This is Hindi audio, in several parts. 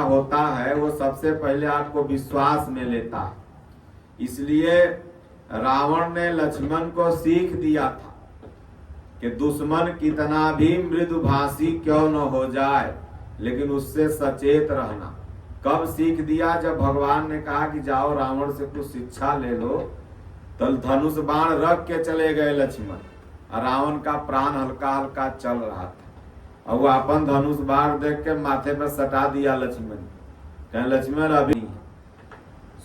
होता है वो सबसे पहले आपको विश्वास में लेता है। इसलिए रावण ने लक्ष्मण को सीख दिया था कि दुश्मन कितना भी मृदुभाषी क्यों न हो जाए, लेकिन उससे सचेत रहना। कब सीख दिया? जब भगवान ने कहा कि जाओ रावण से कुछ शिक्षा ले लो, तो धनुष बाण रख के चले गए लक्ष्मण, और रावण का प्राण हल्का हल्का चल रहा था, और वो अपन धनुष बाण देख के माथे पर सटा दिया लक्ष्मण। कहें लक्ष्मण अभी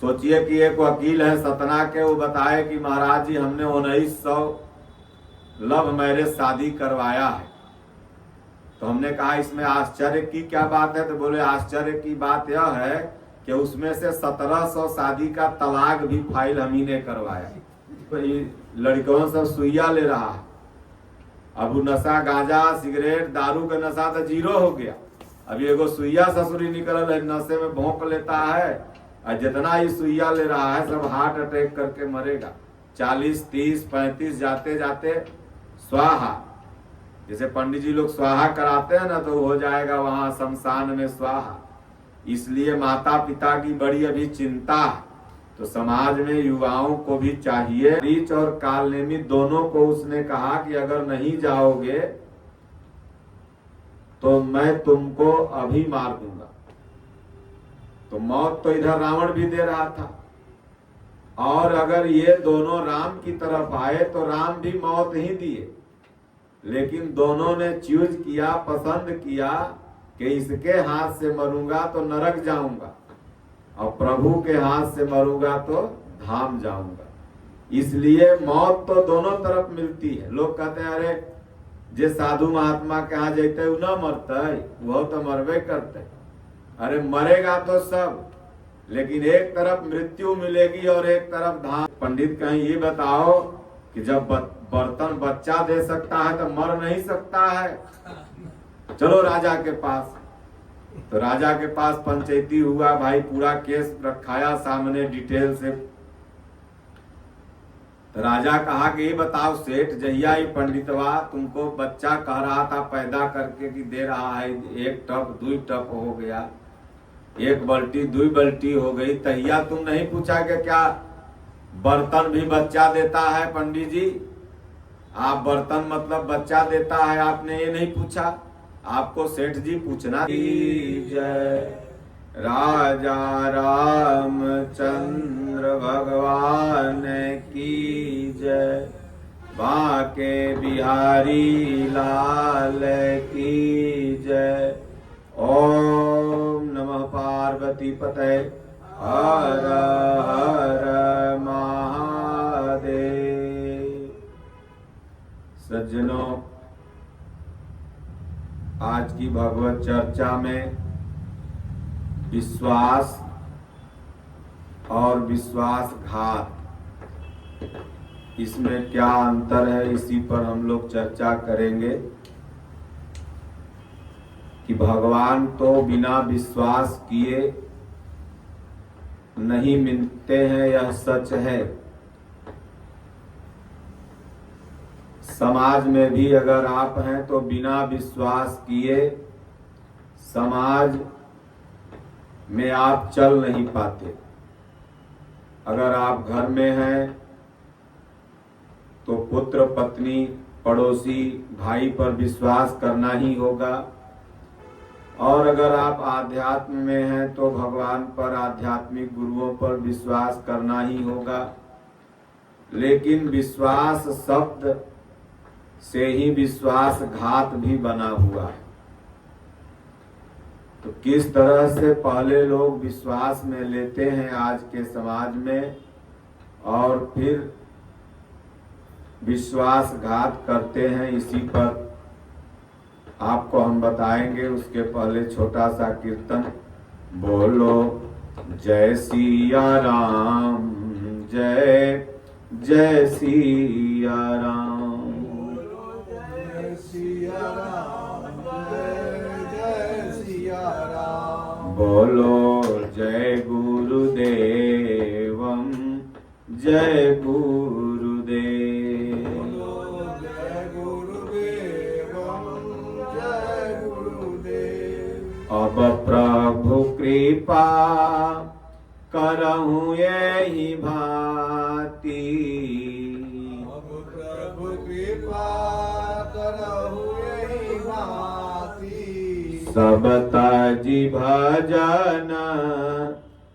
सोचिए कि एक वकील है सतना के, वो बताए कि महाराज जी हमने 1900 लव मैरिज शादी करवाया है। तो हमने कहा इसमें आश्चर्य की क्या बात है? तो बोले आश्चर्य की बात यह है कि उसमें से 1700 शादी का तलाक भी फाइल हम ही ने करवाया। तो लड़कियों सब सुइया ले रहा है। अब नशा गांजा सिगरेट दारू का नशा तो जीरो हो गया, अभी एगो सुइया ससुरी निकल है, नशे में भौंक लेता है, और जितना ही सुइया ले रहा है सब हार्ट अटैक करके मरेगा। 40, 30, 35 जाते जाते स्वाहा, जैसे पंडित जी लोग स्वाहा कराते हैं ना, तो हो जाएगा वहां शमशान में स्वाहा। इसलिए माता पिता की बड़ी अभी चिंता है। तो समाज में युवाओं को भी चाहिए, रीच और कालनेमी दोनों को उसने कहा कि अगर नहीं जाओगे तो मैं तुमको अभी मार दूंगा। तो मौत तो इधर रावण भी दे रहा था, और अगर ये दोनों राम की तरफ आए तो राम भी मौत ही दिए, लेकिन दोनों ने चूज किया, पसंद किया कि इसके हाथ से मरूंगा तो नरक जाऊंगा, और प्रभु के हाथ से मरूंगा तो धाम जाऊंगा। इसलिए मौत तो दोनों तरफ मिलती है। लोग कहते हैं अरे जे साधु महात्मा के यहाँ जैते वो न मरते, वो तो मरबे करते। अरे मरेगा तो सब, लेकिन एक तरफ मृत्यु मिलेगी और एक तरफ धाम। पंडित कहीं ये बताओ कि जब बर्तन बच्चा दे सकता है तो मर नहीं सकता है। चलो राजा के पास। तो राजा के पास पंचायती हुआ, भाई पूरा केस रखाया सामने डिटेल से। तो राजा कहा कि ये बताओ सेठ, जहिया ही पंडितवा तुमको बच्चा कह रहा था पैदा करके कि दे रहा है, 1 टप 2 टप हो गया, 1 बाल्टी 2 बाल्टी हो गई, तहिया तुम नहीं पूछा कि क्या बर्तन भी बच्चा देता है? पंडित जी आप बर्तन मतलब बच्चा देता है, आपने ये नहीं पूछा? आपको सेठ जी पूछना। जय राजा रामचंद्र भगवान की जय, बांके बिहारी लाल की जय। ओम नमः पार्वती पतये हर हर महादेव। सज्जनों, आज की भगवत चर्चा में विश्वास और विश्वासघात, इसमें क्या अंतर है, इसी पर हम लोग चर्चा करेंगे। कि भगवान तो बिना विश्वास किए नहीं मिलते हैं, यह सच है। समाज में भी अगर आप हैं तो बिना विश्वास किए समाज में आप चल नहीं पाते। अगर आप घर में हैं तो पुत्र पत्नी पड़ोसी भाई पर विश्वास करना ही होगा, और अगर आप आध्यात्म में हैं तो भगवान पर, आध्यात्मिक गुरुओं पर विश्वास करना ही होगा। लेकिन विश्वास शब्द से ही विश्वासघात भी बना हुआ है। तो किस तरह से पहले लोग विश्वास में लेते हैं आज के समाज में, और फिर विश्वासघात करते हैं, इसी पर आपको हम बताएंगे। उसके पहले छोटा सा कीर्तन। बोलो जय सिया राम, जय जय सिया राम, बोलो जय गुरुदेवम, जय गुरुदेव, जय गुरुदेवम, जय गुरुदेव। अब प्रभु कृपा करहूँ यही भांति। अब प्रभु कृपा करहु यही भांति। सब ताजी भजन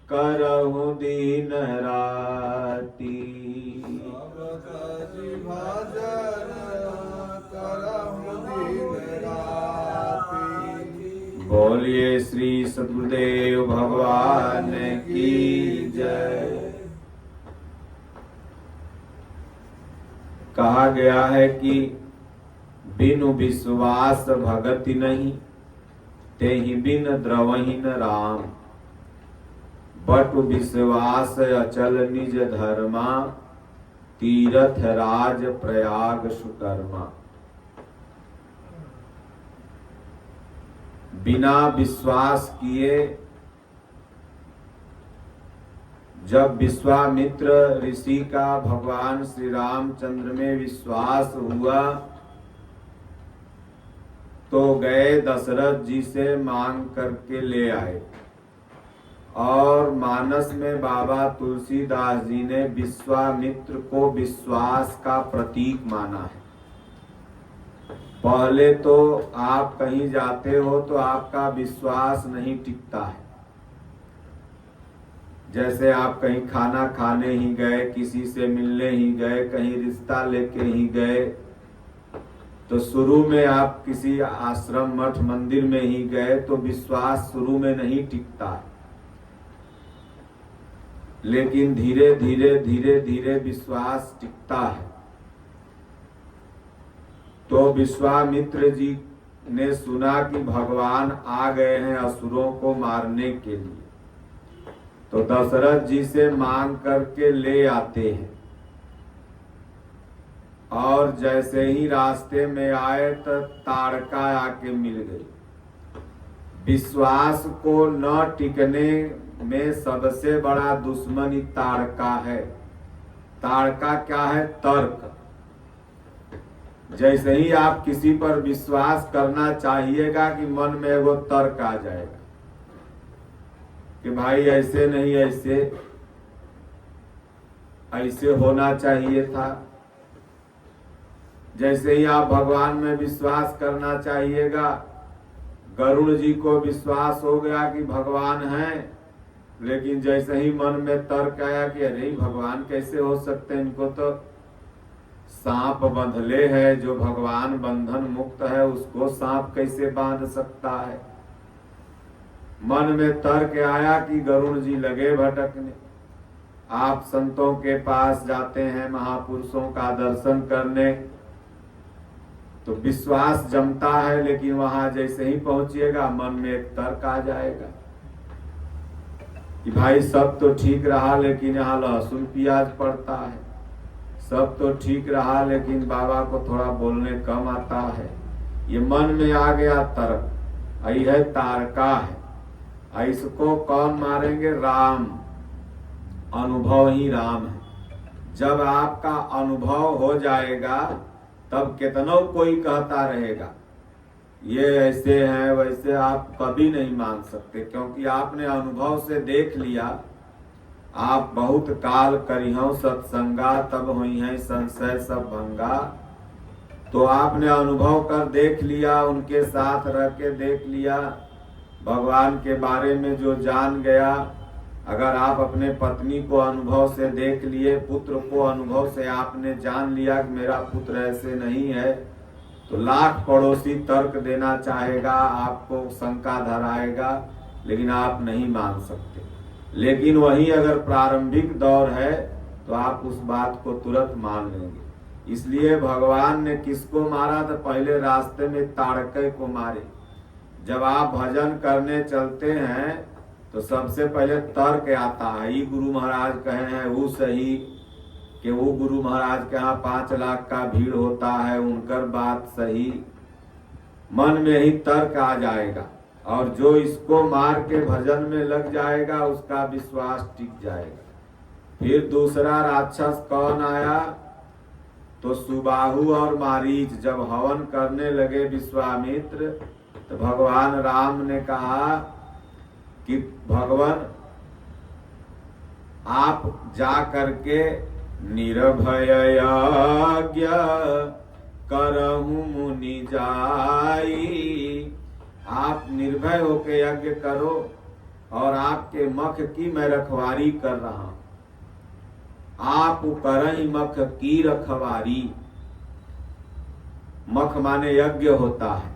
करहूँ दिन राति। सब ताजी भजन करहु दिन राति। बोलिए श्री सद्गुरुदेव भगवान की जय। कहा गया है कि बिनु विश्वास भगति नहीं, तेहि बिन द्रवहीन राम। बटु विश्वास अचल निज धर्मा, तीरथ राज प्रयाग सुकर्मा। बिना विश्वास किए जब विश्वामित्र ऋषि का भगवान श्री रामचंद्र में विश्वास हुआ तो गए दशरथ जी से मांग करके ले आए। और मानस में बाबा तुलसीदास जी ने विश्वामित्र को विश्वास का प्रतीक माना है। पहले तो आप कहीं जाते हो तो आपका विश्वास नहीं टिकता है। जैसे आप कहीं खाना खाने ही गए, किसी से मिलने ही गए, कहीं रिश्ता लेके ही गए, तो शुरू में आप किसी आश्रम मठ मंदिर में ही गए तो विश्वास शुरू में नहीं टिकता है। लेकिन धीरे धीरे धीरे धीरे विश्वास टिकता है। तो विश्वामित्र जी ने सुना कि भगवान आ गए हैं असुरों को मारने के लिए, तो दशरथ जी से मांग करके ले आते हैं। और जैसे ही रास्ते में आए तो ताड़का आके मिल गई। विश्वास को न टिकने में सबसे बड़ा दुश्मन ताड़का है। ताड़का क्या है? तर्क। जैसे ही आप किसी पर विश्वास करना चाहिएगा कि मन में वो तर्क आ जाएगा कि भाई ऐसे नहीं, ऐसे होना चाहिए था। जैसे ही आप भगवान में विश्वास करना चाहिएगा, गरुड़ जी को विश्वास हो गया कि भगवान हैं, लेकिन जैसे ही मन में तर्क आया कि अरे भगवान कैसे हो सकते हैं, इनको तो सांप बंधले है, जो भगवान बंधन मुक्त है उसको सांप कैसे बांध सकता है। मन में तर्क आया कि गरुड़ जी लगे भटकने। आप संतों के पास जाते हैं, महापुरुषों का दर्शन करने, तो विश्वास जमता है, लेकिन वहां जैसे ही पहुंचिएगा मन में एक तर्क आ जाएगा कि भाई सब तो ठीक रहा लेकिन यहाँ लहसुन प्याज पड़ता है, सब तो ठीक रहा लेकिन बाबा को थोड़ा बोलने कम आता है। ये मन में आ गया तर्क, यह तारका है। इसको कौन मारेंगे? राम। अनुभव ही राम है। जब आपका अनुभव हो जाएगा तब कितनों कोई कहता रहेगा ये ऐसे हैं वैसे, आप कभी नहीं मान सकते, क्योंकि आपने अनुभव से देख लिया। आप बहुत काल करिहौ सत्संगा, तब हुई है संशय सब भंगा। तो आपने अनुभव कर देख लिया, उनके साथ रह के देख लिया, भगवान के बारे में जो जान गया। अगर आप अपने पत्नी को अनुभव से देख लिए, पुत्र को अनुभव से आपने जान लिया कि मेरा पुत्र ऐसे नहीं है, तो लाख पड़ोसी तर्क देना चाहेगा, आपको शंका धराएगा, लेकिन आप नहीं मान सकते। लेकिन वही अगर प्रारंभिक दौर है तो आप उस बात को तुरंत मान लेंगे। इसलिए भगवान ने किसको मारा? तो पहले रास्ते में ताड़के को मारे। जब आप भजन करने चलते हैं तो सबसे पहले तर्क आता है, ये गुरु महाराज कहे हैं वो सही, कि वो गुरु महाराज के यहाँ 5 लाख का भीड़ होता है, उनकर बात सही। मन में ही तर्क आ जाएगा, और जो इसको मार के भजन में लग जाएगा उसका विश्वास टिक जाएगा। फिर दूसरा राक्षस कौन आया? तो सुबाहु और मारीच। जब हवन करने लगे विश्वामित्र, तो भगवान राम ने कहा कि भगवान आप जा करके निर्भय यज्ञ करहु मुनि जाई, आप निर्भय होके यज्ञ करो और आपके मख की मैं रखवारी कर रहा हूं। आप करही मख की रखवारी। मख माने यज्ञ होता है।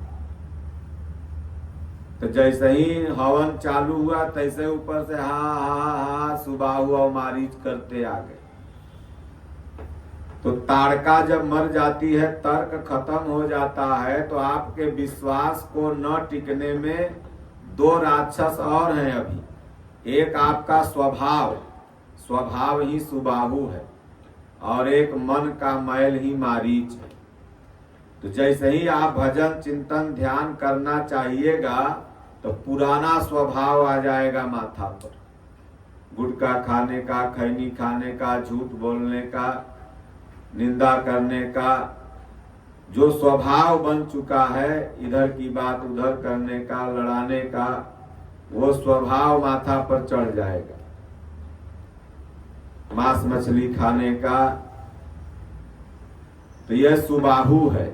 तो जैसे ही हवन चालू हुआ तैसे ऊपर से हा हा हा सुबाहु और मारीच करते आ गए। तो ताड़का जब मर जाती है, तर्क खत्म हो जाता है, तो आपके विश्वास को न टिकने में दो राक्षस और हैं अभी। एक आपका स्वभाव ही सुबाहु है और एक मन का मैल ही मारीच है। तो जैसे ही आप भजन चिंतन ध्यान करना चाहिएगा तो पुराना स्वभाव आ जाएगा माथा पर। गुटखा खाने का, खैनी खाने का, झूठ बोलने का, निंदा करने का जो स्वभाव बन चुका है, इधर की बात उधर करने का, लड़ाने का, वो स्वभाव माथा पर चढ़ जाएगा। मांस मछली खाने का, तो यह सुबाहु है।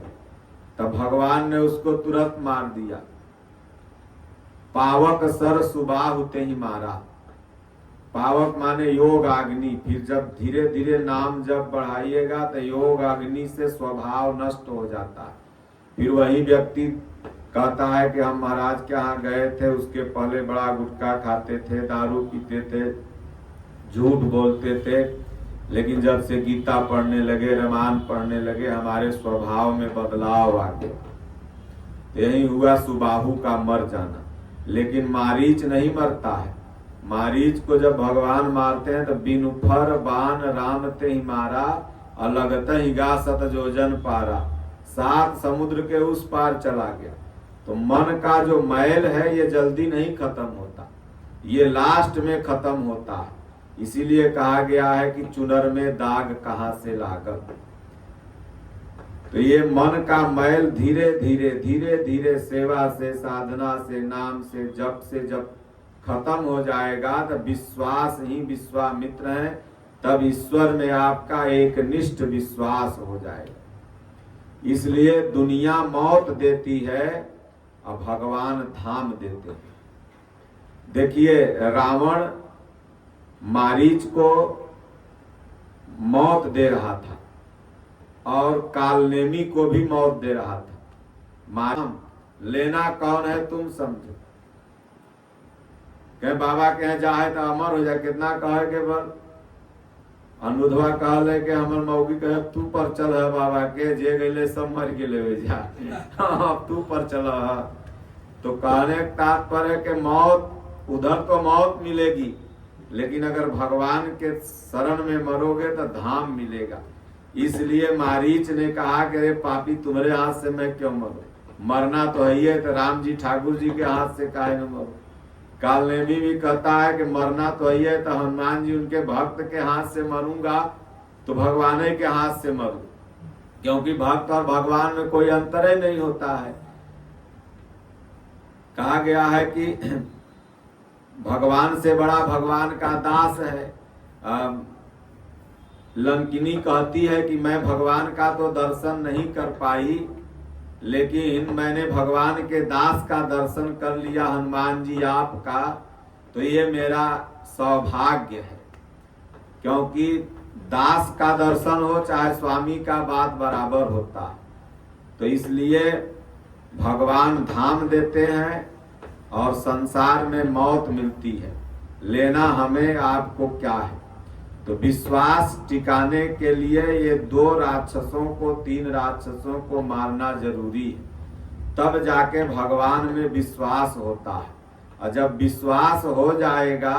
तब भगवान ने उसको तुरंत मार दिया। पावक सर सुबाहु ते ही मारा। पावक माने योग अग्नि। फिर जब धीरे धीरे नाम जब बढ़ाइएगा तो योग अग्नि से स्वभाव नष्ट हो जाता है। फिर वही व्यक्ति कहता है कि हम महाराज के यहाँ गए थे, उसके पहले बड़ा गुटखा खाते थे, दारू पीते थे, झूठ बोलते थे, लेकिन जब से गीता पढ़ने लगे, रामायण पढ़ने लगे, हमारे स्वभाव में बदलाव आ गया। यही हुआ सुबाहु का मर जाना। लेकिन मारीच नहीं मरता है। मारीच को जब भगवान मारते हैं तो बिनु फर बाण राम ते ही मारा, अलगत ही गा सत जोजन पारा। 7 समुद्र के उस पार चला गया। तो मन का जो मैल है ये जल्दी नहीं खत्म होता, ये लास्ट में खत्म होता है। इसीलिए कहा गया है कि चुनर में दाग कहां से लागत। तो ये मन का मैल धीरे धीरे सेवा से, साधना से, नाम से, जप से जब खत्म हो जाएगा तो विश्वास ही विश्वामित्र है। तब ईश्वर में आपका एक निष्ठ विश्वास हो जाएगा। इसलिए दुनिया मौत देती है और भगवान धाम देते हैं। देखिए, रावण मारीच को मौत दे रहा था और कालनेमी को भी मौत दे रहा था। मारम लेना कौन है तुम समझो। कहे बाबा के जाए तो अमर हो जाए, कितना कहे के बल। अनुधवा कहले के हमर मौगी कहे तू पर चल है बाबा के, जे गए सब मर गए जा अब तू पर चल। तो कहने का तात्पर्य के मौत, उधर तो मौत मिलेगी, लेकिन अगर भगवान के शरण में मरोगे तो धाम मिलेगा। इसलिए मारीच ने कहा कि अरे पापी, तुम्हारे हाथ से मैं क्यों मरूं, मरना तो है ही है, तो राम जी ठाकुर जी के हाथ से काहे न मरूं। कालनेमी भी कहता है कि मरना तो ही है, तो हनुमान जी उनके भक्त के हाथ से मरूंगा तो भगवान के हाथ से मरूं, क्योंकि भक्त और भगवान में कोई अंतर ही नहीं होता है। कहा गया है कि भगवान से बड़ा भगवान का दास है। लंकिनी कहती है कि मैं भगवान का तो दर्शन नहीं कर पाई, लेकिन मैंने भगवान के दास का दर्शन कर लिया, हनुमान जी आपका, तो ये मेरा सौभाग्य है। क्योंकि दास का दर्शन हो चाहे स्वामी का, बात बराबर होता है। तो इसलिए भगवान धाम देते हैं और संसार में मौत मिलती है। लेना हमें आपको क्या है। तो विश्वास टिकाने के लिए ये 2 राक्षसों को, 3 राक्षसों को मारना जरूरी है, तब जाके भगवान में विश्वास होता है। और जब विश्वास हो जाएगा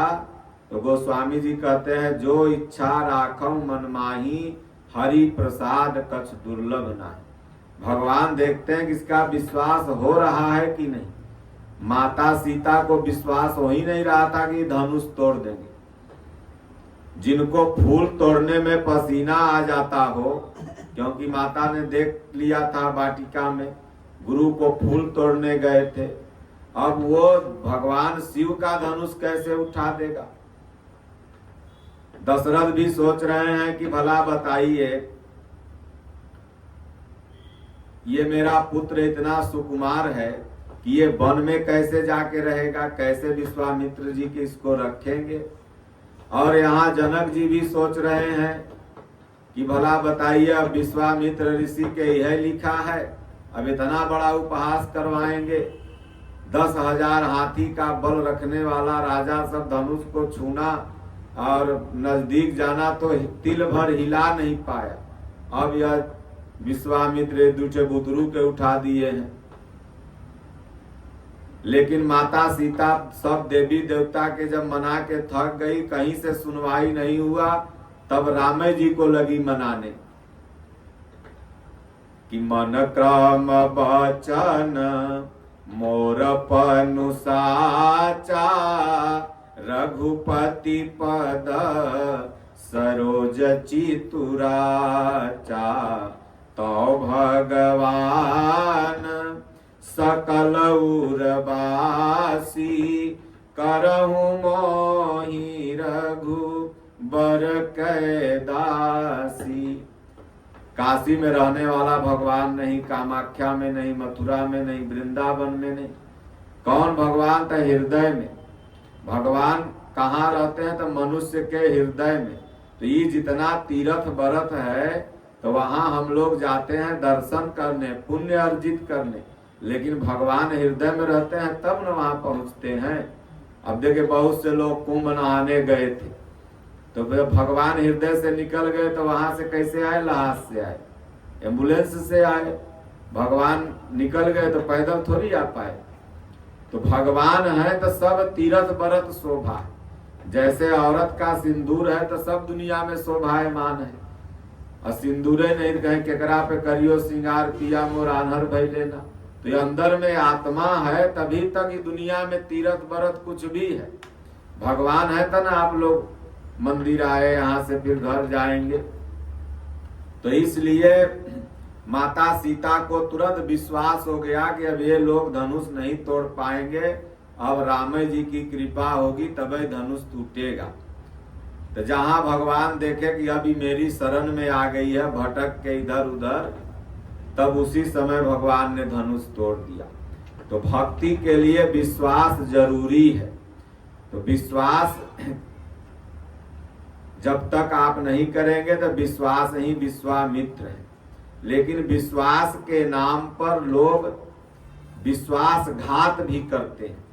तो गोस्वामी जी कहते हैं, जो इच्छा राखो मन माही, हरि प्रसाद कछ दुर्लभ नाही। भगवान देखते हैं कि इसका विश्वास हो रहा है कि नहीं। माता सीता को विश्वास हो ही नहीं रहा था कि धनुष तोड़ देंगे। जिनको फूल तोड़ने में पसीना आ जाता हो, क्योंकि माता ने देख लिया था वाटिका में, गुरु को फूल तोड़ने गए थे अब वो भगवान शिव का धनुष कैसे उठा देगा। दशरथ भी सोच रहे हैं कि भला बताइए, ये मेरा पुत्र इतना सुकुमार है कि ये वन में कैसे जाके रहेगा, कैसे विश्वामित्र जी के इसको रखेंगे। और यहाँ जनक जी भी सोच रहे हैं कि भला बताइए, अब विश्वामित्र ऋषि के यह लिखा है, अब इतना बड़ा उपहास करवाएंगे, 10,000 हाथी का बल रखने वाला राजा सब धनुष को छूना और नजदीक जाना तो तिल भर हिला नहीं पाया। अब यह विश्वामित्र दूठे बुतरू के उठा दिए हैं। लेकिन माता सीता सब देवी देवता के जब मना के थक गई, कहीं से सुनवाई नहीं हुआ, तब रामे जी को लगी मनाने कि मन क्रम बचन मोर पनु साचा, रघुपति पद सरोज चितुराचा, तो भगवान सकल उर्वासी, करहु मोहि रघु बर कैदासी। काशी में रहने वाला भगवान नहीं, कामाख्या में नहीं, मथुरा में नहीं, वृंदावन में नहीं। कौन भगवान? तो हृदय में। भगवान कहाँ रहते हैं? तो मनुष्य के हृदय में। तो ये जितना तीर्थ व्रत है तो वहां हम लोग जाते हैं दर्शन करने, पुण्य अर्जित करने, लेकिन भगवान हृदय में रहते हैं तब न वहां पहुंचते हैं। अब देखिए, बहुत से लोग कुंभ नहाने गए थे, तो भगवान हृदय से निकल गए तो वहां से कैसे आए? लहास से आए, एम्बुलेंस से आए। भगवान निकल गए तो पैदल थोड़ी आ पाए। तो भगवान है तो सब तीर्थ व्रत शोभा है। जैसे औरत का सिंदूर है तो सब दुनिया में शोभायमान है, और सिंदूरे नहीं कहें केकरा पे करियो श्रृंगार किया मोर आन्हर भई लेना। तो ये अंदर में आत्मा है तभी तक ये दुनिया में तीर्थ व्रत कुछ भी है। भगवान है तो ना आप लोग मंदिर आए, यहाँ से फिर घर जाएंगे। तो इसलिए माता सीता को तुरंत विश्वास हो गया कि अब ये लोग धनुष नहीं तोड़ पाएंगे, अब राम जी की कृपा होगी तभी धनुष टूटेगा। तो जहां भगवान देखे कि अभी मेरी शरण में आ गई है भटक के इधर उधर, तब उसी समय भगवान ने धनुष तोड़ दिया। तो भक्ति के लिए विश्वास जरूरी है। तो विश्वास जब तक आप नहीं करेंगे तो विश्वास ही विश्वामित्र है। लेकिन विश्वास के नाम पर लोग विश्वासघात भी करते हैं।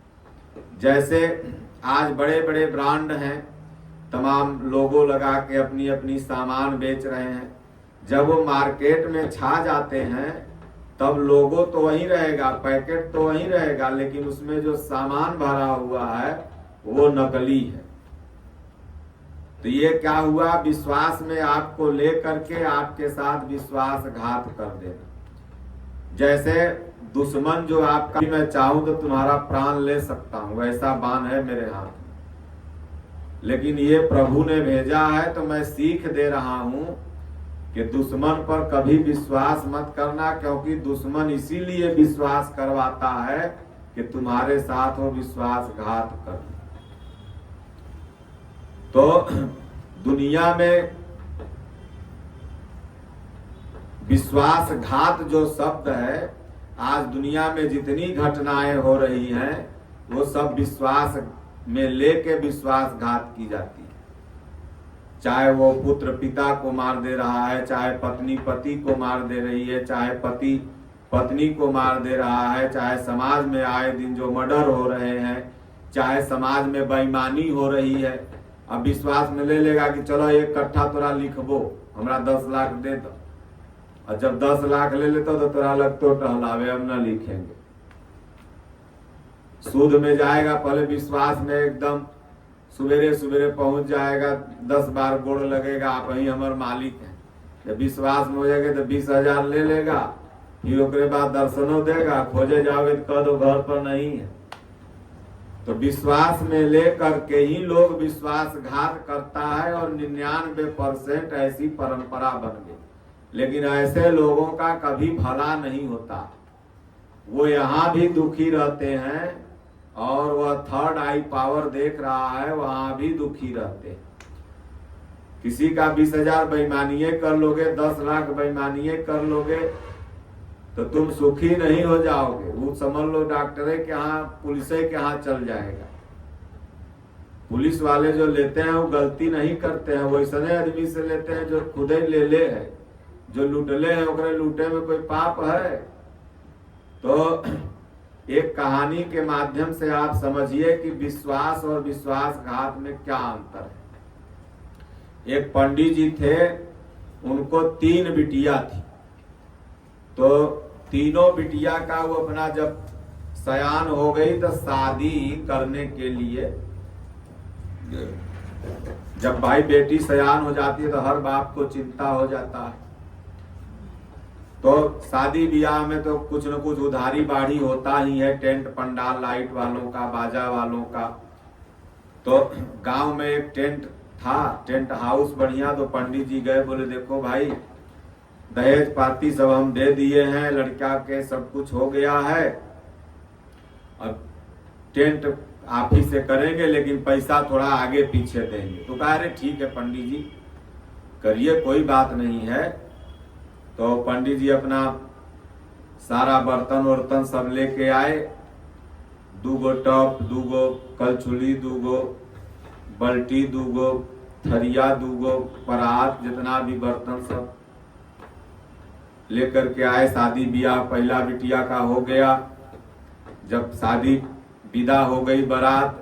जैसे आज बड़े बड़े ब्रांड हैं, तमाम लोगो लगा के अपनी अपनी सामान बेच रहे हैं। जब वो मार्केट में छा जाते हैं तब लोगो तो वही रहेगा, पैकेट तो वही रहेगा, लेकिन उसमें जो सामान भरा हुआ है वो नकली है। तो ये क्या हुआ? विश्वास में आपको लेकर के आपके साथ विश्वासघात कर देना। जैसे दुश्मन जो आपका, मैं चाहूं तो तुम्हारा प्राण ले सकता हूं, वैसा बाण है मेरे हाथ में, लेकिन ये प्रभु ने भेजा है तो मैं सीख दे रहा हूं कि दुश्मन पर कभी विश्वास मत करना, क्योंकि दुश्मन इसीलिए विश्वास करवाता है कि तुम्हारे साथ वो विश्वासघात कर। तो दुनिया में विश्वासघात जो शब्द है, आज दुनिया में जितनी घटनाएं हो रही हैं वो सब विश्वास में लेके विश्वासघात की जाती है। चाहे वो पुत्र पिता को मार दे रहा है, चाहे पत्नी पति को मार दे रही है, चाहे पति पत्नी को मार दे रहा है, चाहे समाज में आए दिन जो मर्डर हो रहे हैं, चाहे समाज में बेईमानी हो रही है। अब विश्वास में ले लेगा कि चलो एक कट्ठा तोरा लिखबो, हमरा 10 लाख दे दो, और जब 10 लाख ले लेते तो तोरा लगतो टहलावे, अब न लिखेंगे। सूद में जाएगा, पहले विश्वास में एकदम सवेरे सवेरे पहुंच जाएगा, 10 बार गोड़ लगेगा, आप ही हमारे मालिक हैं। जब विश्वास में हो जाएगा तो 20,000 ले लेगा, फिर उसके बाद दर्शनों देगा, खोजे जाओगे तो कह दो घर पर नहीं है। तो विश्वास में लेकर के ही लोग विश्वासघात करता है, और 99% ऐसी परंपरा बन गई। लेकिन ऐसे लोगों का कभी भला नहीं होता। वो यहाँ भी दुखी रहते हैं और वह थर्ड आई पावर देख रहा है, वहां भी दुखी रहते हैं। किसी का 20,000 बेईमानिये कर लोगे, 10 लाख बेईमानिये कर लोगे तो तुम सुखी नहीं हो जाओगे। वो समझ लो डॉक्टरे के यहाँ, पुलिसे के यहाँ चल जाएगा। पुलिस वाले जो लेते हैं वो गलती नहीं करते हैं, वो ऐसे आदमी से लेते हैं जो खुदे ले है। जो लूटले हैं ओकरे लूटे में कोई पाप है? तो एक कहानी के माध्यम से आप समझिए कि विश्वास और विश्वासघात में क्या अंतर है। एक पंडित जी थे, उनको 3 बिटिया थी। तो तीनों बिटिया का वो अपना जब सयान हो गई तो शादी करने के लिए, जब भाई बेटी सयान हो जाती है तो हर बाप को चिंता हो जाता है। तो शादी ब्याह में तो कुछ न कुछ उधारी बाढ़ी होता ही है, टेंट पंडाल लाइट वालों का, बाजा वालों का। तो गांव में एक टेंट था, टेंट हाउस बढ़िया। तो पंडित जी गए, बोले देखो भाई दहेज पाती सब हम दे दिए हैं, लड़का के सब कुछ हो गया है, अब टेंट आप ही से करेंगे लेकिन पैसा थोड़ा आगे पीछे देंगे। तो कहा अरे ठीक है पंडित जी करिए, कोई बात नहीं है। तो पंडित जी अपना सारा बर्तन वर्तन सब लेके आए, 2 टप, 2 कलछुली, 2 बल्टी, 2 थरिया, 2 परात, जितना भी बर्तन सब लेकर के आए। शादी ब्याह पहला बिटिया का हो गया। जब शादी विदा हो गई बारात,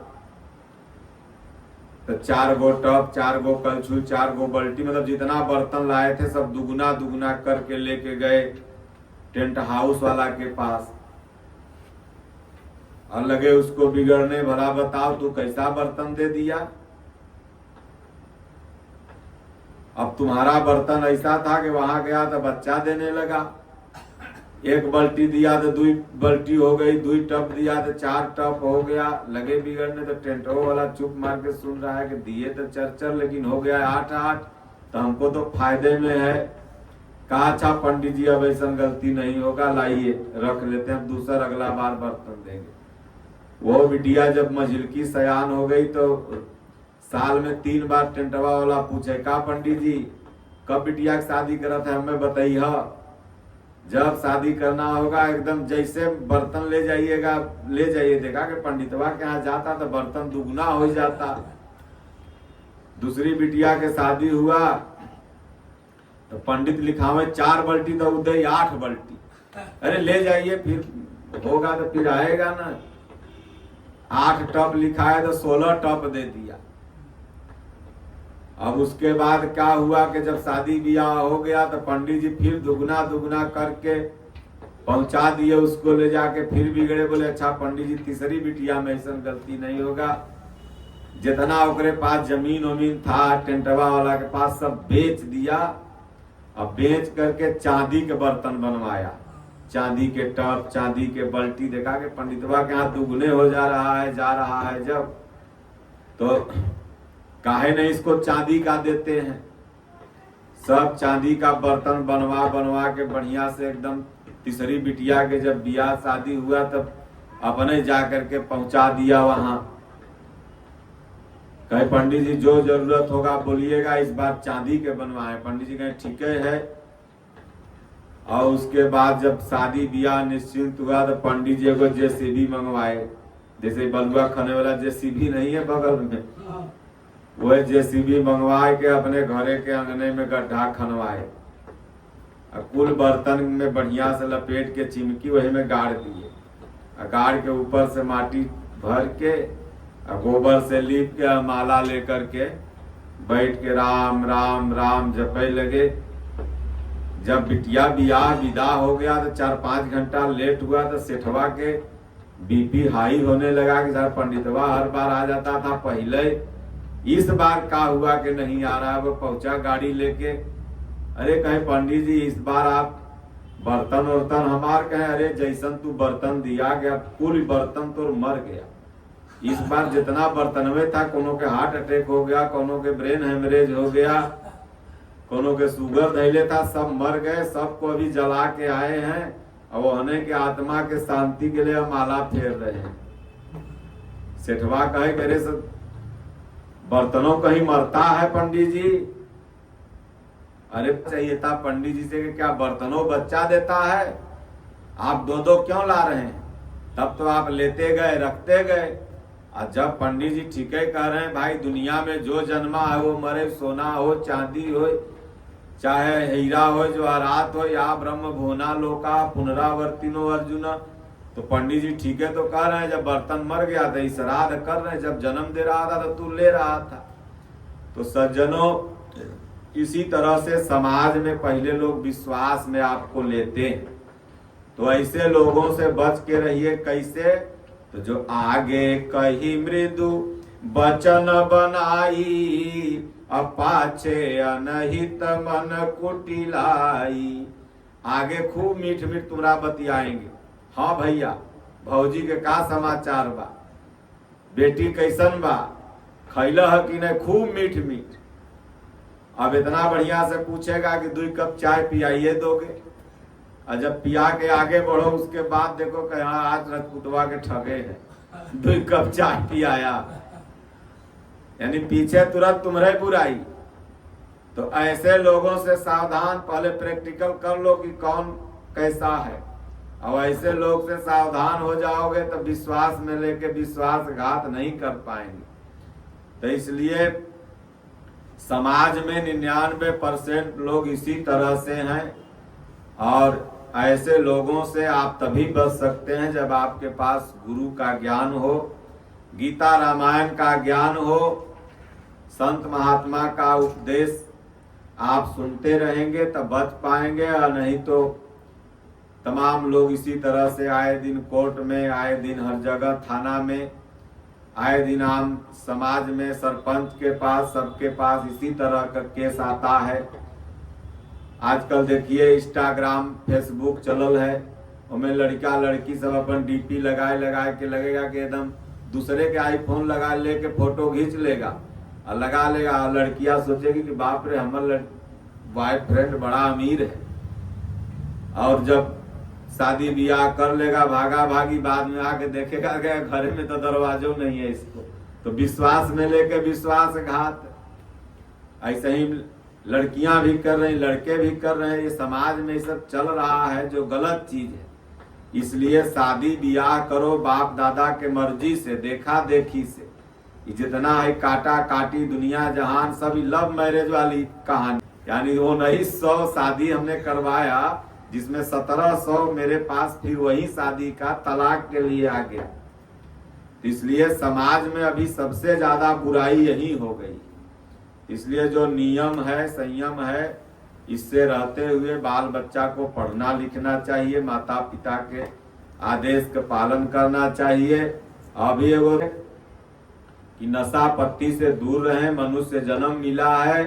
तो 4 टप, 4 कलछुल, 4 बल्टी, मतलब जितना बर्तन लाए थे सब दुगुना दुगुना करके लेके गए टेंट हाउस वाला के पास। और लगे उसको बिगड़ने, भला बताओ तू कैसा बर्तन दे दिया। अब तुम्हारा बर्तन ऐसा था कि वहां गया तो बच्चा देने लगा। 1 बल्टी दिया तो 2 बल्टी हो गई, 2 टप दिया तो 4 टप हो गया। लगे बिगड़ने तो टेंटो वाला चुप मार के सुन रहा है कि दिए तो 4 लेकिन हो गया 8। तो हमको तो फायदे में है। कहा अच्छा पंडित जी अब ऐसा गलती नहीं होगा, लाइए रख लेते हैं, दूसरा अगला बार बर्तन देंगे। वो बिटिया जब मझिलकी सयान हो गई तो साल में 3 बार टेंटवा वाला पूछे का पंडित जी कब बिटिया की शादी करत है, हमें बताइए। जब शादी करना होगा एकदम जैसे बर्तन ले जाइएगा, ले जाइए। देखा कि पंडितवा के यहाँ जाता तो बर्तन दुगुना हो जाता। दूसरी बिटिया के शादी हुआ तो पंडित लिखावे 4 बल्टी तो उदय 8 बल्टी। अरे ले जाइए, फिर होगा तो फिर आएगा ना। 8 टप लिखा है तो 16 टप दे दिया। अब उसके बाद क्या हुआ कि जब शादी ब्याह हो गया तो पंडित जी फिर दुगना दुगना करके पहुंचा दिए उसको ले जाके। फिर बिगड़े, बोले अच्छा पंडित जी तीसरी बिटिया में ऐसा गलती नहीं होगा। जितना ओकरे पास जमीन वमीन था टेंटवा वाला के पास सब बेच दिया। अब बेच करके चांदी के बर्तन बनवाया, चांदी के टप, चांदी के बल्टी। देखा कि पंडितवा के हाथ दुगने हो जा रहा है जब, तो काहे नहीं इसको चांदी का देते हैं। सब चांदी का बर्तन बनवा बनवा के बढ़िया से एकदम। तीसरी बिटिया के जब ब्याह शादी हुआ तब अपने जा करके पहुंचा दिया वहां। कहे पंडित जी जो जरूरत होगा बोलिएगा, इस बार चांदी के बनवाए। पंडित जी कहे ठीक है। और उसके बाद जब शादी ब्याह निश्चिंत हुआ तो पंडित जी को जेसीबी मंगवाए। जैसे बलुआ खाने वाला जेसीबी नहीं है बगल में, वह जेसीबी मंगवा के अपने घरे के अंगने में गड्ढा खनवाए। कुल बर्तन में बढ़िया से लपेट के चिमकी वही में गाड़ दिए। गाड़ के ऊपर से माटी भर के गोबर से लीप के माला लेकर के बैठ के राम राम राम जपे लगे। जब बिटिया ब्याह विदा हो गया तो 4-5 घंटा लेट हुआ तो सेठवा के बीपी हाई होने लगा कि सर पंडितवा हर बार आ जाता था पहले, इस बार क्या हुआ कि नहीं आ रहा। वो पहुंचा गाड़ी लेके। अरे कहे पंडित जी इस बार आप बर्तन वर्तन हमार कहे, अरे जैसन तू बर्तन दिया गया कुल बर्तन तो मर गया। इस बार जितना बर्तन में था, कोनो के हार्ट अटैक हो गया, कोनो के ब्रेन हेमरेज हो गया, कोनो के शुगर धैले था, सब मर गए। सबको अभी जला के आए हैं और वो होने के आत्मा के शांति के लिए माला फेर रहे हैं। सेठवा कहे मेरे से बर्तनों कहीं मरता है पंडित जी। अरे चाहिए था पंडित जी से कि क्या बर्तनों बच्चा देता है, आप दो दो क्यों ला रहे हैं। तब तो आप लेते गए रखते गए। और जब पंडित जी ठीक है कह रहे हैं भाई दुनिया में जो जन्मा है वो मरे, सोना हो चांदी हो चाहे हीरा हो जवाहरात हो या ब्रह्म भुवना लोका पुनरावर्तिनो अर्जुन। तो पंडित जी ठीक है तो कह रहे हैं जब बर्तन मर गया था श्राद्ध कर रहे हैं, जब जन्म दे रहा था तो तू ले रहा था। तो सज्जनों इसी तरह से समाज में पहले लोग विश्वास में आपको लेते हैं, तो ऐसे लोगों से बच के रहिए। कैसे? तो जो आगे कही मृदु वचन बनाई अपाछे अनहित मन कुटिलाई। आगे खूब मीठ मीठ तुम्हारा बतियाएंगे, हाँ भैया भौजी के का समाचार बा, बेटी कैसन बा, खैला है कि नहीं, खूब मीठ मीठ। अब इतना बढ़िया से पूछेगा कि 2 कप चाय पियाइए दोगे, और जब पिया के आगे बढ़ो उसके बाद देखो कि हाँ आज रजपुतवा के ठगे हैं, 2 कप चाय पियाया, यानी पीछे तुरंत तुम्हारे बुराई। तो ऐसे लोगों से सावधान, पहले प्रैक्टिकल कर लो कि कौन कैसा है। अब ऐसे लोग से सावधान हो जाओगे तो विश्वास में लेके विश्वासघात नहीं कर पाएंगे। तो इसलिए समाज में 99% लोग इसी तरह से हैं, और ऐसे लोगों से आप तभी बच सकते हैं जब आपके पास गुरु का ज्ञान हो, गीता रामायण का ज्ञान हो, संत महात्मा का उपदेश आप सुनते रहेंगे तब बच पाएंगे। और नहीं तो तमाम लोग इसी तरह से आए दिन कोर्ट में, आए दिन हर जगह थाना में, आए दिन आम समाज में सरपंच के पास सबके पास इसी तरह का केस आता है। आजकल देखिए इंस्टाग्राम फेसबुक चलल है, उसमें लड़का लड़की सब अपन डीपी लगाए के लगेगा कि एकदम दूसरे के आईफोन लगा लेके फोटो खींच लेगा और लगा लेगा। और लड़कियां सोचेगी कि बाप रे हमारा बॉयफ्रेंड बड़ा अमीर है, और जब शादी ब्याह कर लेगा भागा भागी, बाद में आके देखेगा कि घर में तो दरवाजों नहीं है इसको। तो विश्वास में लेके विश्वासघात। ऐसे ही लड़कियां भी कर रही, लड़के भी कर रहे हैं। ये समाज में ये सब चल रहा है जो गलत चीज है। इसलिए शादी ब्याह करो बाप दादा के मर्जी से, देखा देखी से। जितना है काटा काटी दुनिया जहान सब लव मैरिज वाली कहानी, यानी 1900 शादी हमने करवाया जिसमें 1700 मेरे पास फिर वही शादी का तलाक के लिए आ गया। इसलिए समाज में अभी सबसे ज्यादा बुराई यही हो गई। इसलिए जो नियम है, संयम है, इससे रहते हुए बाल बच्चा को पढ़ना लिखना चाहिए, माता पिता के आदेश का पालन करना चाहिए। अभी एगो कि नशा पत्ती से दूर रहे, मनुष्य जन्म मिला है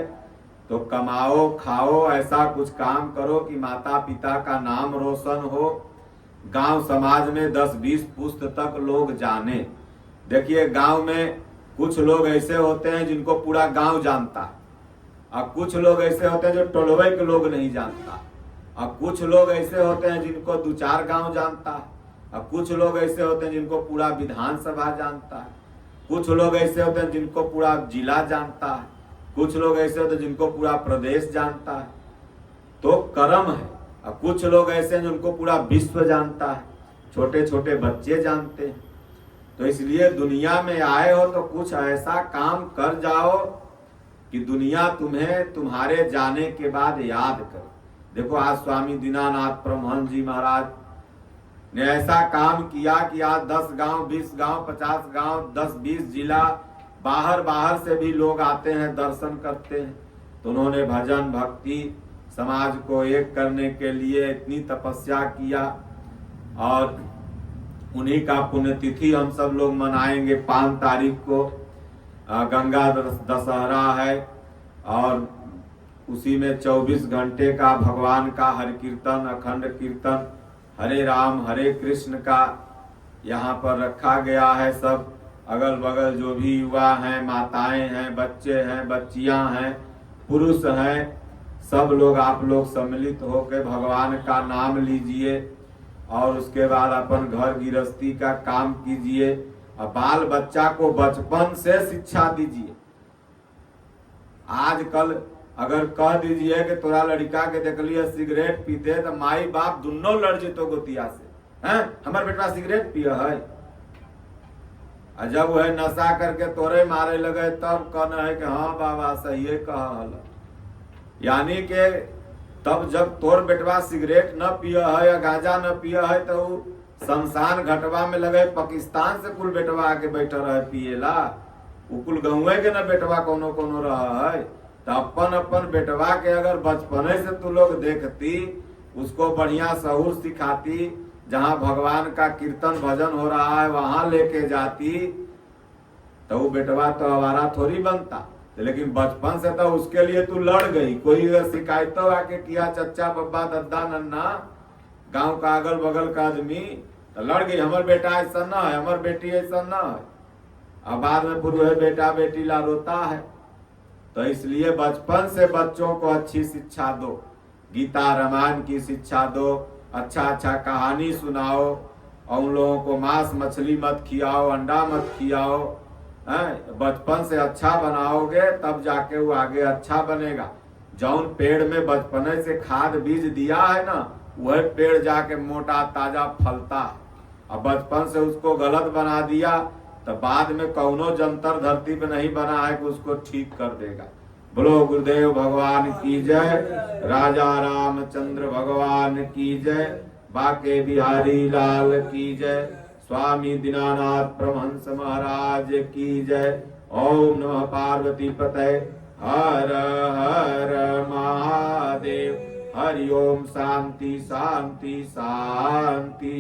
तो कमाओ खाओ, ऐसा कुछ काम करो कि माता पिता का नाम रोशन हो, गांव समाज में 10-20 पुस्त तक लोग जाने। देखिए गांव में कुछ लोग ऐसे होते हैं जिनको पूरा गांव जानता है, और कुछ लोग ऐसे होते हैं जो टोलवे के लोग नहीं जानता, और कुछ लोग ऐसे होते हैं जिनको 2-4 गांव जानता है, और कुछ लोग ऐसे होते हैं जिनको पूरा विधानसभा जानता है, कुछ लोग ऐसे होते हैं जिनको पूरा जिला जानता है, कुछ लोग ऐसे होते हैं जिनको पूरा प्रदेश जानता है। तो कर्म है। और कुछ लोग ऐसे हैं जिनको पूरा विश्व जानता है, छोटे छोटे बच्चे जानते हैं। तो इसलिए दुनिया में आए हो तो कुछ ऐसा काम कर जाओ कि दुनिया तुम्हें तुम्हारे जाने के बाद याद करे। देखो आज स्वामी दीनानाथ परमहंस जी महाराज ने ऐसा काम किया कि आज 10 गांव 20 गांव 50 गांव 10-20 जिला बाहर से भी लोग आते हैं, दर्शन करते हैं। तो उन्होंने भजन भक्ति समाज को एक करने के लिए इतनी तपस्या किया, और उन्हीं का पुण्यतिथि हम सब लोग मनाएंगे 5 तारीख को। गंगा दशहरा है, और उसी में 24 घंटे का भगवान का हर कीर्तन, अखंड कीर्तन, हरे राम हरे कृष्ण का यहाँ पर रखा गया है। सब अगल बगल जो भी युवा हैं, माताएं हैं, बच्चे हैं, बच्चियां हैं, पुरुष हैं, सब लोग आप लोग सम्मिलित होकर भगवान का नाम लीजिए, और उसके बाद अपन घर गृहस्थी का काम कीजिए। और बाल बच्चा को बचपन से शिक्षा दीजिए। आजकल अगर कह दीजिए कि तोरा लड़का के देख लिया सिगरेट पीते तो माई बाप दोनों लड़ जेतो गोतिया से, हैं हमार बेटा सिगरेट पिया है। और जब वह नशा करके तोरे मारे लगे तब कहना है कि हाँ बाबा सही कहा। यानी कि तब जब तोर बेटवा सिगरेट न पिया है या गांजा न पिया है तो शमशान घटवा में लगे पाकिस्तान से कुल बेटवा आके बैठा रहे पिएला, कुल गहुए के न बेटवा कोनो कोनो रहा है। तो अपन अपन बेटवा के अगर बचपने से तू लोग देखती, उसको बढ़िया सहूर सिखाती, जहाँ भगवान का कीर्तन भजन हो रहा है वहां लेके जाती, तो वो बेटवा तो आवारा थोड़ी बनता। लेकिन बचपन से तो उसके लिए तू लड़ गई। कोई अगर शिकायतों आके किया चच्चा बब्बा दद्दा नन्ना गांव का अगल बगल का आदमी, तो लड़ गई हमार बेटा ऐसा ना है, हमार बेटी ऐसा ना है। अब बाद में पूरे बेटा बेटी ला रोता है। तो इसलिए बचपन से बच्चों को अच्छी शिक्षा दो, गीता रामायण की शिक्षा दो, अच्छा अच्छा कहानी सुनाओ, और उन लोगों को मांस मछली मत खियाओ, अंडा मत खियाओ। बचपन से अच्छा बनाओगे तब जाके वो आगे अच्छा बनेगा। जौन पेड़ में बचपने से खाद बीज दिया है ना, वह पेड़ जाके मोटा ताजा फलता है। अब बचपन से उसको गलत बना दिया तो बाद में कौनो जंतर धरती पे नहीं बना है कि उसको ठीक कर देगा। बोलो गुरुदेव भगवान की जय, राजा रामचंद्र भगवान की जय, बाके बिहारी लाल की जय, स्वामी दीनानाथ परमहंस महाराज की जय। ओम नमः पार्वती पतये हर हर महादेव। हरि ओम। शांति शांति शांति।